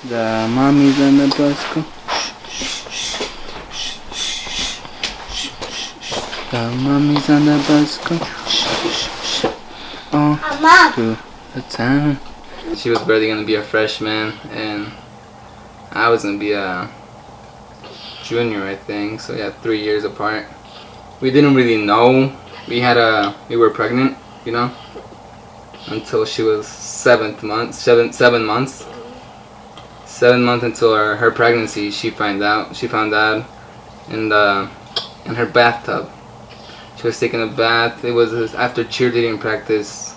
The mommy's on the bicycle. The mommy's on the bicycle. Oh, to the town. She was barely gonna be a freshman, and I was gonna be a junior, I think. So yeah, 3 years apart. We didn't really know we were pregnant, you know, until she was 7 months. 7 months until her pregnancy. She found out in her bathtub. She was taking a bath. It was after cheerleading practice.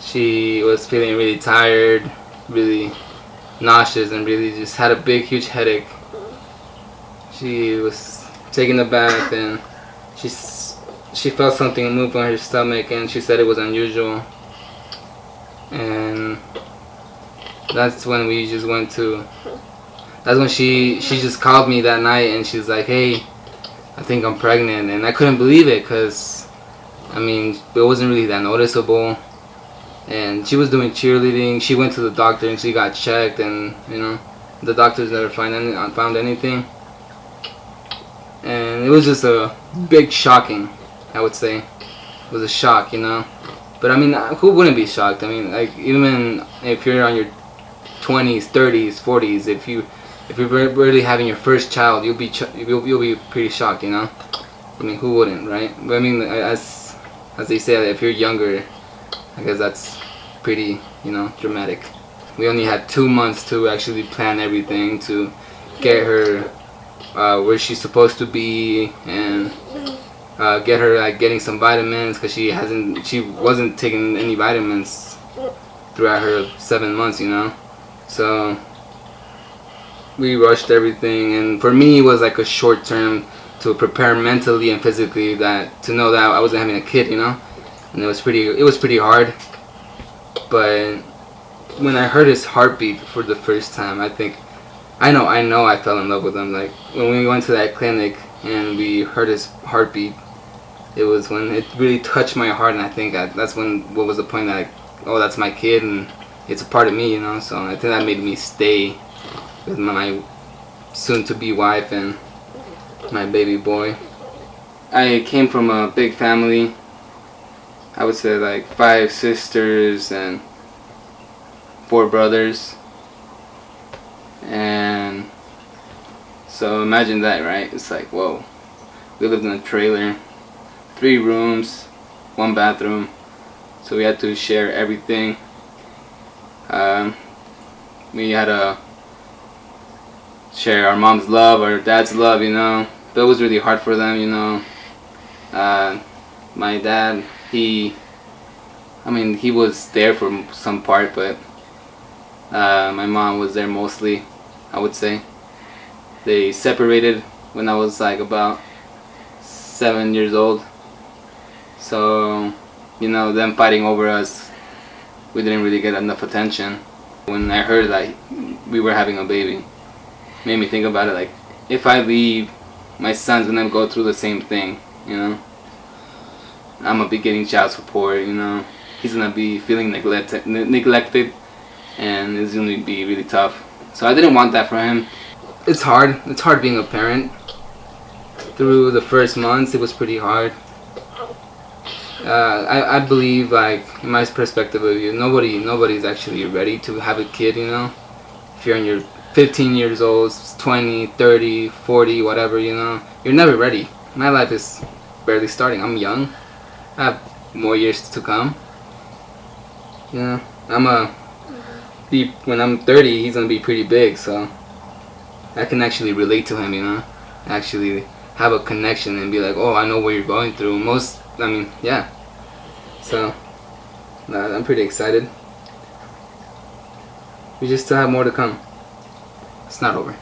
She was feeling really tired, really nauseous, and really just had a big, huge headache. She was taking a bath, and she felt something move on her stomach, and she said it was unusual. And that's when we just went to. That's when she just called me that night, and she's like, "Hey, I think I'm pregnant," and I couldn't believe it, because I mean, it wasn't really that noticeable. And she was doing cheerleading. She went to the doctor and she got checked, and you know, the doctors never found anything. And it was just a big shocking, I would say. It was a shock, you know. But I mean, who wouldn't be shocked? I mean, like, even if you're on your 20s, 30s, 40s, if you're really having your first child, you'll be pretty shocked, you know. I mean, who wouldn't, right? But I mean, as they say, if you're younger, I guess that's pretty, you know, dramatic. We only had 2 months to actually plan everything, to get her where she's supposed to be, and get her like getting some vitamins, because she wasn't taking any vitamins throughout her 7 months, you know. So we rushed everything, and for me it was like a short term to prepare mentally and physically, that to know that I wasn't having a kid, you know. And it was pretty hard. But when I heard his heartbeat for the first time, I know I fell in love with him. Like, when we went to that clinic and we heard his heartbeat, it was when it really touched my heart, and I think that's what was the point, that, like, oh, that's my kid and it's a part of me, you know. So I think that made me stay with my soon-to-be wife and my baby boy. I came from a big family. I would say like 5 sisters and 4 brothers. And so imagine that, right? It's like, whoa. We lived in a trailer, 3 rooms, 1 bathroom. So we had to share everything. We had to share our mom's love, our dad's love, you know. But it was really hard for them, you know. My dad, he was there for some part, but my mom was there mostly, I would say. They separated when I was like about 7 years old. So, you know, them fighting over us, we didn't really get enough attention. When I heard that we were having a baby, it made me think about it, like, if I leave, my son's gonna go through the same thing, you know. I'm gonna be getting child support, you know. He's gonna be feeling neglected, and it's gonna be really tough. So I didn't want that for him. It's hard being a parent. Through the first months, it was pretty hard. I believe, like, in my perspective of view, nobody's actually ready to have a kid, you know. If you're in your 15 years old, 20, 30, 40, whatever, you know, you're never ready. My life is barely starting. I'm young. I have more years to come. You know, when I'm 30, he's gonna be pretty big, so I can actually relate to him, you know. Actually have a connection and be like, oh, I know what you're going through. Yeah. So, I'm pretty excited. We just still have more to come. It's not over.